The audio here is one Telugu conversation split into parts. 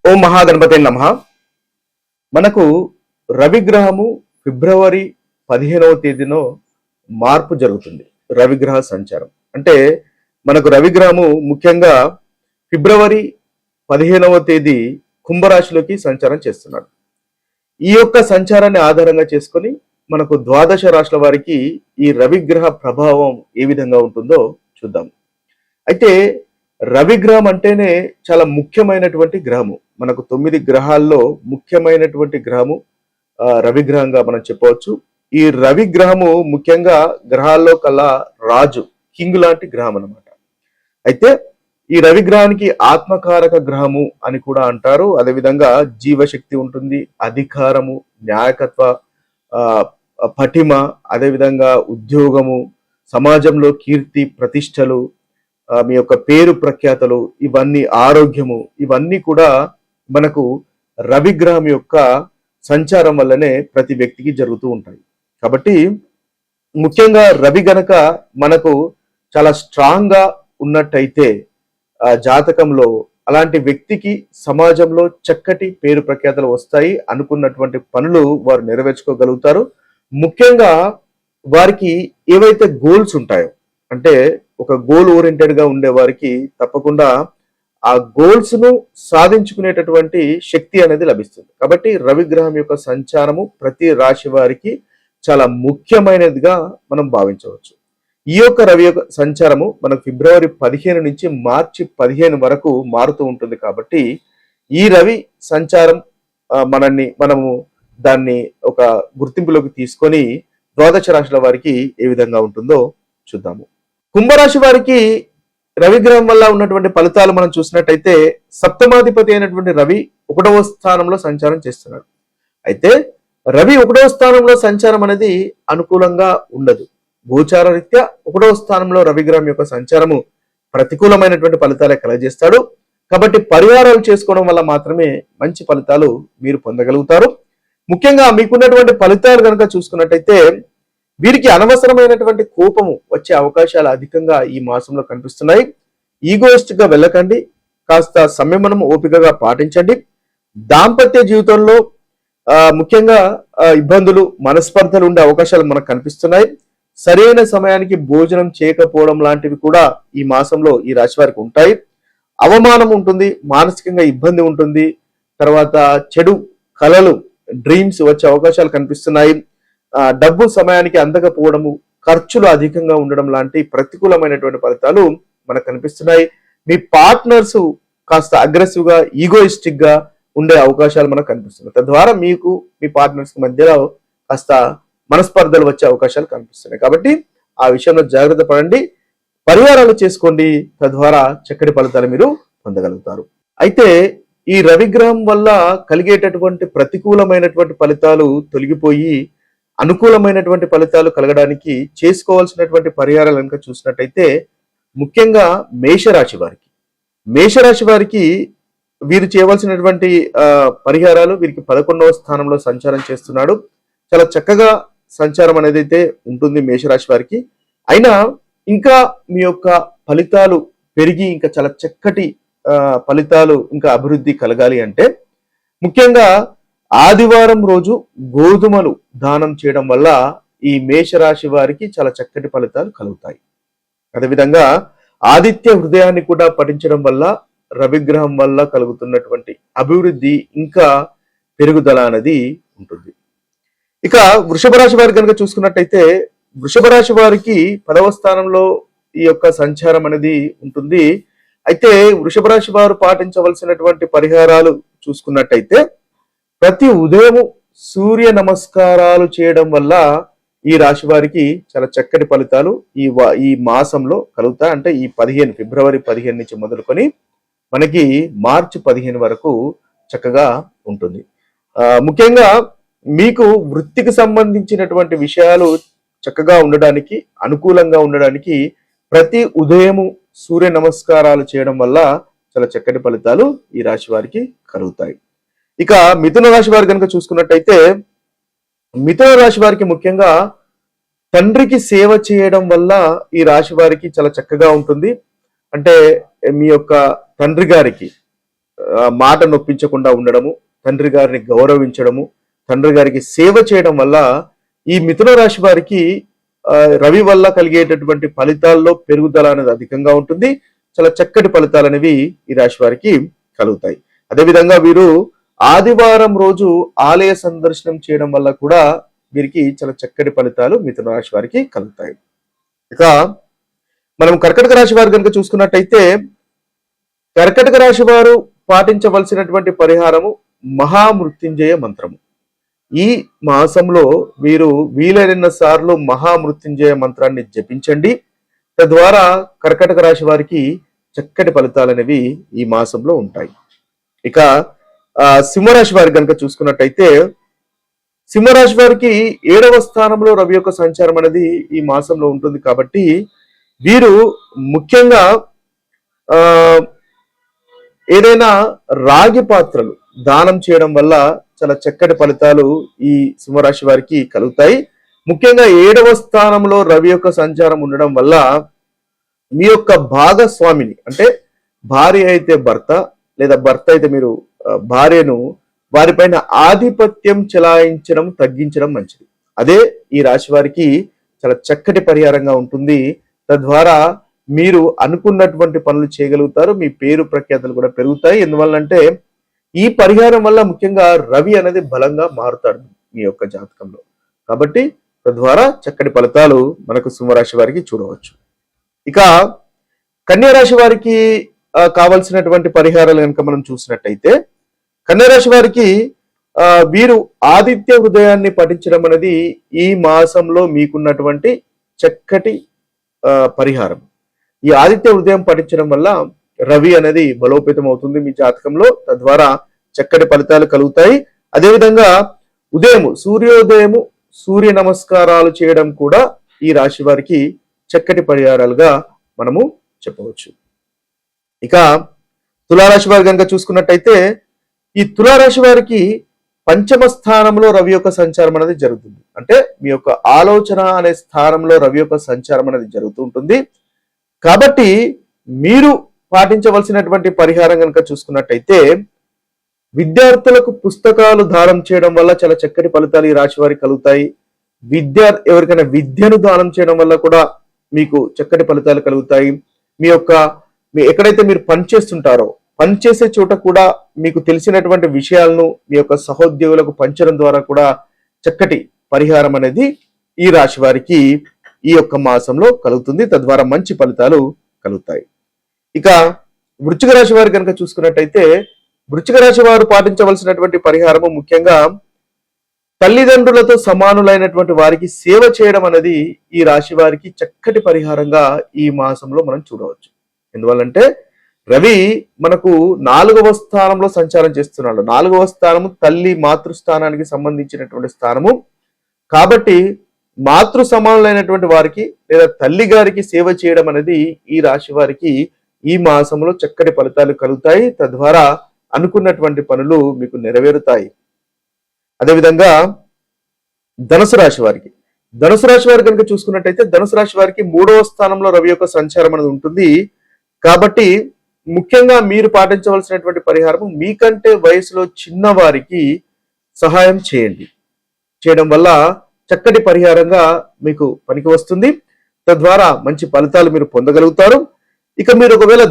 ఓం మహాగణపతే నమః. మనకు రవిగ్రహము ఫిబ్రవరి 15వ తేదీనో మార్పు జరుగుతుంది. రవిగ్రహ సంచారం అంటే మనకు రవిగ్రహము ముఖ్యంగా ఫిబ్రవరి 15వ తేదీ కుంభరాశిలోకి సంచారం చేస్తున్నాడు. ఈ యొక్క సంచారాన్ని ఆధారంగా చేసుకొని మనకు ద్వాదశ రాశుల వారికి ఈ రవిగ్రహ ప్రభావం ఏ విధంగా ఉంటుందో చూద్దాం. అయితే రవిగ్రహం అంటేనే చాలా ముఖ్యమైనటువంటి గ్రహము. మనకు 9 గ్రహాల్లో ముఖ్యమైనటువంటి గ్రహము రవిగ్రహంగా మనం చెప్పవచ్చు. ఈ రవిగ్రహము ముఖ్యంగా గ్రహాల్లో కల్లా రాజు, కింగ్ లాంటి గ్రహం అన్నమాట. అయితే ఈ రవిగ్రహానికి ఆత్మకారక గ్రహము అని కూడా అంటారు. అదేవిధంగా జీవశక్తి ఉంటుంది, అధికారము, న్యాయకత్వ, పటిమ, అదేవిధంగా ఉద్యోగము, సమాజంలో కీర్తి ప్రతిష్టలు, మీ యొక్క పేరు ప్రఖ్యాతలు, ఇవన్నీ ఆరోగ్యము, ఇవన్నీ కూడా మనకు రవిగ్రహం యొక్క సంచారం వల్లనే ప్రతి వ్యక్తికి జరుగుతూ ఉంటాయి. కాబట్టి ముఖ్యంగా రవి గనక మనకు చాలా స్ట్రాంగ్ గా ఉన్నట్టయితే జాతకంలో అలాంటి వ్యక్తికి సమాజంలో చక్కటి పేరు ప్రఖ్యాతలు వస్తాయి. అనుకున్నటువంటి పనులు వారు నెరవేర్చుకోగలుగుతారు. ముఖ్యంగా వారికి ఏవైతే గోల్స్ ఉంటాయో, అంటే ఒక గోల్ ఓరియంటెడ్ గా ఉండే వారికి తప్పకుండా ఆ గోల్స్ ను సాధించుకునేటటువంటి శక్తి అనేది లభిస్తుంది. కాబట్టి రవిగ్రహం యొక్క సంచారము ప్రతి రాశి వారికి చాలా ముఖ్యమైనదిగా మనం భావించవచ్చు. ఈ యొక్క రవి యొక్క సంచారము మనకు ఫిబ్రవరి 15 నుంచి మార్చి 15 వరకు మారుతూ ఉంటుంది. కాబట్టి ఈ రవి సంచారం మనము దాన్ని ఒక గుర్తింపులోకి తీసుకొని ద్వాదశ రాశుల వారికి ఏ విధంగా ఉంటుందో చూద్దాము. కుంభరాశి వారికి రవిగ్రహం వల్ల ఉన్నటువంటి ఫలితాలు మనం చూసినట్టయితే సప్తమాధిపతి అయినటువంటి రవి 1వ స్థానంలో సంచారం చేస్తున్నాడు. అయితే రవి 1వ స్థానంలో సంచారం అనేది అనుకూలంగా ఉండదు. గోచార రీత్యా 1వ స్థానంలో రవిగ్రహం యొక్క సంచారము ప్రతికూలమైనటువంటి ఫలితాలే కలగజేస్తాడు. కాబట్టి పరిహారాలు చేసుకోవడం వల్ల మాత్రమే మంచి ఫలితాలు మీరు పొందగలుగుతారు. ముఖ్యంగా మీకున్నటువంటి ఫలితాలు కనుక చూసుకున్నట్టయితే వీరికి అనవసరమైనటువంటి కోపము వచ్చే అవకాశాలు అధికంగా ఈ మాసంలో కనిపిస్తున్నాయి. ఈగోయిస్టిక్ గా వెళ్ళకండి, కాస్త సంయమనం ఓపికగా పాటించండి. దాంపత్య జీవితంలో ముఖ్యంగా ఇబ్బందులు, మనస్పర్ధలు ఉండే అవకాశాలు మనకు కనిపిస్తున్నాయి. సరైన సమయానికి భోజనం చేయకపోవడం లాంటివి కూడా ఈ మాసంలో ఈ రాశి వారికి ఉంటాయి. అవమానం ఉంటుంది, మానసికంగా ఇబ్బంది ఉంటుంది, తర్వాత చెడు కలలు, డ్రీమ్స్ వచ్చే అవకాశాలు కనిపిస్తున్నాయి. డబ్బు సమయానికి అందకపోవడము, ఖర్చులు అధికంగా ఉండడం లాంటి ప్రతికూలమైనటువంటి ఫలితాలు మనకు కనిపిస్తున్నాయి. మీ పార్ట్నర్స్ కాస్త అగ్రెసివ్ గా, ఈగోయిస్టిక్ గా ఉండే అవకాశాలు మనకు కనిపిస్తున్నాయి. తద్వారా మీకు మీ పార్ట్నర్స్ మధ్యలో కాస్త మనస్పర్ధలు వచ్చే అవకాశాలు కనిపిస్తున్నాయి. కాబట్టి ఆ విషయంలో జాగ్రత్త పడండి, పరిహారాలు చేసుకోండి. తద్వారా చక్కటి ఫలితాలు మీరు పొందగలుగుతారు. అయితే ఈ రవిగ్రహం వల్ల కలిగేటటువంటి ప్రతికూలమైనటువంటి ఫలితాలు తొలగిపోయి అనుకూలమైనటువంటి ఫలితాలు కలగడానికి చేసుకోవాల్సినటువంటి పరిహారాలు కనుక చూసినట్టయితే ముఖ్యంగా మేషరాశి వారికి వీరు చేయవలసినటువంటి పరిహారాలు, వీరికి 11వ స్థానంలో సంచారం చేస్తున్నాడు. చాలా చక్కగా సంచారం అనేది అయితే ఉంటుంది మేషరాశి వారికి. అయినా ఇంకా మీ యొక్క ఫలితాలు పెరిగి ఇంకా చాలా చక్కటి ఫలితాలు, ఇంకా అభివృద్ధి కలగాలి అంటే ముఖ్యంగా ఆదివారం రోజు గోధుమలు దానం చేయడం వల్ల ఈ మేషరాశి వారికి చాలా చక్కటి ఫలితాలు కలుగుతాయి. అదేవిధంగా ఆదిత్య హృదయాన్ని కూడా పఠించడం వల్ల రవిగ్రహం వల్ల కలుగుతున్నటువంటి అభివృద్ధి ఇంకా పెరుగుదల అనేది ఉంటుంది. ఇక వృషభ రాశి వారికి కనుక చూసుకున్నట్టయితే వృషభ రాశి వారికి 10వ స్థానంలో ఈ యొక్క సంచారం అనేది ఉంటుంది. అయితే వృషభ రాశి వారు పాటించవలసినటువంటి పరిహారాలు చూసుకున్నట్టయితే ప్రతి ఉదయము సూర్య నమస్కారాలు చేయడం వల్ల ఈ రాశి వారికి చాలా చక్కటి ఫలితాలు ఈ మాసంలో కలుగుతాయి. అంటే ఈ ఫిబ్రవరి 15 నుంచి మొదలుకొని మనకి మార్చి 15 వరకు చక్కగా ఉంటుంది. ముఖ్యంగా మీకు వృత్తికి సంబంధించినటువంటి విషయాలు చక్కగా ఉండడానికి, అనుకూలంగా ఉండడానికి ప్రతి ఉదయము సూర్య నమస్కారాలు చేయడం వల్ల చాలా చక్కటి ఫలితాలు ఈ రాశి వారికి కలుగుతాయి. ఇక మిథున రాశి వారు కనుక చూసుకున్నట్టయితే మిథున రాశి వారికి ముఖ్యంగా తండ్రికి సేవ చేయడం వల్ల ఈ రాశి వారికి చాలా చక్కగా ఉంటుంది. అంటే మీ యొక్క తండ్రి గారికి మాట నొప్పించకుండా ఉండడము, తండ్రి గారిని గౌరవించడము, తండ్రి గారికి సేవ చేయడం వల్ల ఈ మిథున రాశి వారికి రవి వల్ల కలిగేటటువంటి ఫలితాల్లో పెరుగుదల అనేది అధికంగా ఉంటుంది. చాలా చక్కటి ఫలితాలు అనేవి ఈ రాశి వారికి కలుగుతాయి. అదేవిధంగా వీరు ఆదివారం రోజు ఆలయ సందర్శనం చేయడం వల్ల కూడా వీరికి చాలా చక్కటి ఫలితాలు మిథున రాశి వారికి కలుగుతాయి. ఇక మనం కర్కటక రాశి వారు కనుక చూసుకున్నట్టయితే, కర్కటక రాశి వారు పాటించవలసినటువంటి పరిహారము మహామృత్యుంజయ మంత్రము. ఈ మాసంలో మీరు వీలైన సార్లు మహామృత్యుంజయ మంత్రాన్ని జపించండి. తద్వారా కర్కటక రాశి వారికి చక్కటి ఫలితాలు అనేవి ఈ మాసంలో ఉంటాయి. ఇక సింహరాశి వారి కనుక చూసుకున్నట్టయితే, సింహరాశి వారికి 7వ స్థానంలో రవి యొక్క సంచారం అనేది ఈ మాసంలో ఉంటుంది. కాబట్టి వీరు ముఖ్యంగా ఏదైనా రాగి పాత్రలు దానం చేయడం వల్ల చాలా చక్కటి ఫలితాలు ఈ సింహరాశి వారికి కలుగుతాయి. ముఖ్యంగా 7వ స్థానంలో రవి యొక్క సంచారం ఉండడం వల్ల మీ యొక్క భాగస్వామిని, అంటే భార్య అయితే భర్త లేదా భర్త అయితే మీరు భార్యను, వారిపైన ఆధిపత్యం చెలాయించడం తగ్గించడం మంచిది. అదే ఈ రాశి వారికి చాలా చక్కటి పరిహారంగా ఉంటుంది. తద్వారా మీరు అనుకున్నటువంటి పనులు చేయగలుగుతారు. మీ పేరు ప్రఖ్యాతలు కూడా పెరుగుతాయి. ఎందువల్లంటే ఈ పరిహారం వల్ల ముఖ్యంగా రవి అనేది బలంగా మారుతాడు మీ యొక్క జాతకంలో. కాబట్టి తద్వారా చక్కటి ఫలితాలు మనకు సింహరాశి వారికి చూడవచ్చు. ఇక కన్యా రాశి వారికి కావలసినటువంటి పరిహారాలు కనుక మనం చూసినట్టయితే, కన్యా రాశి వారికి వీరు ఆదిత్య హృదయాన్ని పఠించడం అనేది ఈ మాసంలో మీకున్నటువంటి చక్కటి పరిహారం. ఈ ఆదిత్య హృదయం పఠించడం వల్ల రవి అనేది బలోపేతం అవుతుంది మీ జాతకంలో. తద్వారా చక్కటి ఫలితాలు కలుగుతాయి. అదేవిధంగా సూర్యోదయము సూర్య నమస్కారాలు చేయడం కూడా ఈ రాశి వారికి చక్కటి పరిహారాలుగా మనము చెప్పవచ్చు. ఇక తులారాశి వారి కనుక చూసుకున్నట్టయితే, ఈ తులారాశి వారికి 5వ స్థానంలో రవి యొక్క సంచారం అనేది జరుగుతుంది. అంటే మీ యొక్క ఆలోచన అనే స్థానంలో రవి యొక్క సంచారం అనేది జరుగుతూ ఉంటుంది. కాబట్టి మీరు పాటించవలసినటువంటి పరిహారం కనుక చూసుకున్నట్టయితే, విద్యార్థులకు పుస్తకాలు దానం చేయడం వల్ల చాలా చక్కటి ఫలితాలు ఈ రాశి వారికి కలుగుతాయి. ఎవరికైనా విద్యను దానం చేయడం వల్ల కూడా మీకు చక్కటి ఫలితాలు కలుగుతాయి. ఎక్కడైతే మీరు పనిచేస్తుంటారో పనిచేసే చోట కూడా మీకు తెలిసినటువంటి విషయాలను మీ యొక్క సహోద్యోగులకు పంచడం ద్వారా కూడా చక్కటి పరిహారం అనేది ఈ రాశి వారికి ఈ యొక్క మాసంలో కలుగుతుంది. తద్వారా మంచి ఫలితాలు కలుగుతాయి. ఇక వృశ్చిక రాశి వారు కనుక చూసుకున్నట్టయితే, వృశ్చిక రాశి వారు పాటించవలసినటువంటి పరిహారము ముఖ్యంగా తల్లిదండ్రులతో సమానులైనటువంటి వారికి సేవ చేయడం అనేది ఈ రాశి వారికి చక్కటి పరిహారంగా ఈ మాసంలో మనం చూడవచ్చు. ఎందువల్లంటే రవి మనకు 4వ స్థానంలో సంచారం చేస్తున్నాడు. 4వ స్థానము తల్లి మాతృస్థానానికి సంబంధించినటువంటి స్థానము. కాబట్టి మాతృ సమానులైనటువంటి వారికి లేదా తల్లి గారికి సేవ చేయడం అనేది ఈ రాశి వారికి ఈ మాసంలో చక్కటి ఫలితాలు కలుగుతాయి. తద్వారా అనుకున్నటువంటి పనులు మీకు నెరవేరుతాయి. అదేవిధంగా ధనుసు రాశి వారికి కనుక చూసుకున్నట్టయితే, ధనుసు రాశి వారికి 3వ స్థానంలో రవి యొక్క సంచారం అనేది ఉంటుంది. కాబట్టి ముఖ్యంగా మీరు పాటించవలసినటువంటి పరిహారం మీకంటే వయసులో చిన్నవారికి సహాయం చేయడం వల్ల చక్కటి పరిహారంగా మీకు పనికి వస్తుంది. తద్వారా మంచి ఫలితాలు మీరు పొందగలుగుతారు. ఇక మీరు ఒకవేళ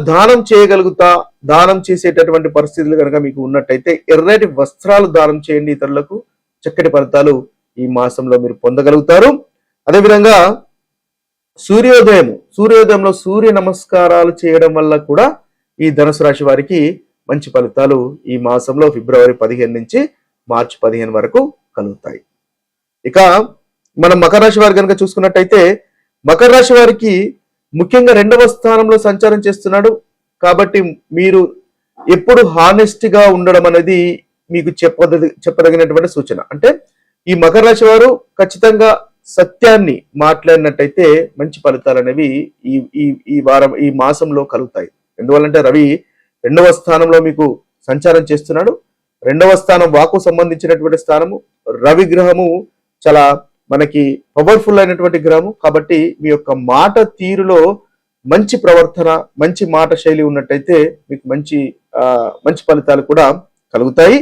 దానం చేసేటటువంటి పరిస్థితులు కనుక మీకు ఉన్నట్టయితే ఎర్రటి వస్త్రాలు దానం చేయండి ఇతరులకు. చక్కటి ఫలితాలు ఈ మాసంలో మీరు పొందగలుగుతారు. అదేవిధంగా సూర్యోదయంలో సూర్య నమస్కారాలు చేయడం వల్ల కూడా ఈ ధనుసు రాశి వారికి మంచి ఫలితాలు ఈ మాసంలో ఫిబ్రవరి 15 నుంచి మార్చి 15 వరకు కలుగుతాయి. ఇక మనం మకర రాశి వారి కనుక చూసుకున్నట్టయితే, మకర రాశి వారికి ముఖ్యంగా 2వ స్థానంలో సంచారం చేస్తున్నాడు. కాబట్టి మీరు ఎప్పుడు హానెస్ట్ గా ఉండడం అనేది మీకు చెప్పదగినటువంటి సూచన. అంటే ఈ మకర రాశి వారు ఖచ్చితంగా సత్యాన్ని మాట్లాడినట్టయితే మంచి ఫలితాలు అనేవి ఈ మాసంలో కలుగుతాయి. ఎందువల్లంటే రవి 2వ స్థానంలో మీకు సంచారం చేస్తున్నాడు. 2వ స్థానం వాకు సంబంధించినటువంటి స్థానము. రవి గ్రహము చాలా మనకి పవర్ఫుల్ అయినటువంటి గ్రహము. కాబట్టి మీ యొక్క మాట తీరులో మంచి ప్రవర్తన, మంచి మాట శైలి ఉన్నట్టయితే మీకు మంచి ఫలితాలు కూడా కలుగుతాయి.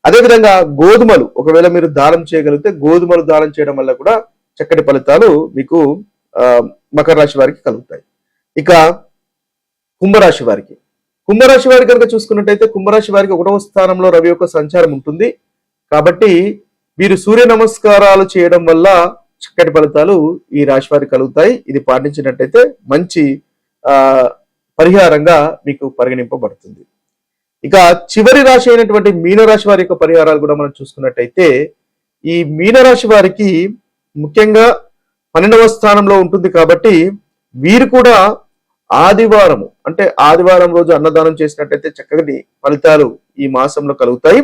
అదేవిధంగా గోధుమలు ఒకవేళ మీరు దానం చేయగలిగితే గోధుమలు దానం చేయడం వల్ల కూడా చక్కటి ఫలితాలు మీకు మకర రాశి వారికి కలుగుతాయి. ఇక కుంభరాశి వారికి కనుక చూసుకున్నట్టయితే కుంభరాశి వారికి 1వ స్థానంలో రవి యొక్క సంచారం ఉంటుంది. కాబట్టి మీరు సూర్య నమస్కారాలు చేయడం వల్ల చక్కటి ఫలితాలు ఈ రాశి వారికి కలుగుతాయి. ఇది పాటించినట్టయితే మంచి పరిహారంగా మీకు పరిగణింపబడుతుంది. ఇక చివరి రాశి అయినటువంటి మీనరాశి వారి యొక్క పరిహారాలు కూడా మనం చూసుకున్నట్టయితే ఈ మీనరాశి వారికి ముఖ్యంగా 12వ స్థానంలో ఉంటుంది. కాబట్టి వీరు కూడా ఆదివారం రోజు అన్నదానం చేసినట్టయితే చక్కటి ఫలితాలు ఈ మాసంలో కలుగుతాయి.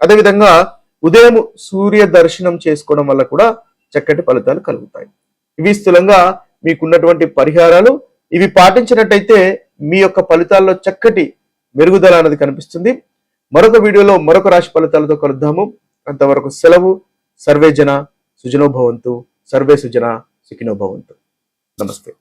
అదేవిధంగా ఉదయం సూర్య దర్శనం చేసుకోవడం వల్ల కూడా చక్కటి ఫలితాలు కలుగుతాయి. ఇవి స్థూలంగా మీకున్నటువంటి పరిహారాలు. ఇవి పాటించినట్టయితే మీ యొక్క ఫలితాల్లో చక్కటి మెరుగుదల అనేది కనిపిస్తుంది. మరొక వీడియోలో మరొక రాశి ఫలితాలతో కలుద్దాము. అంతవరకు సెలవు. సర్వే జన సుజనో భవంతు, సర్వే సుజన సుఖినో భవంతు. నమస్తే.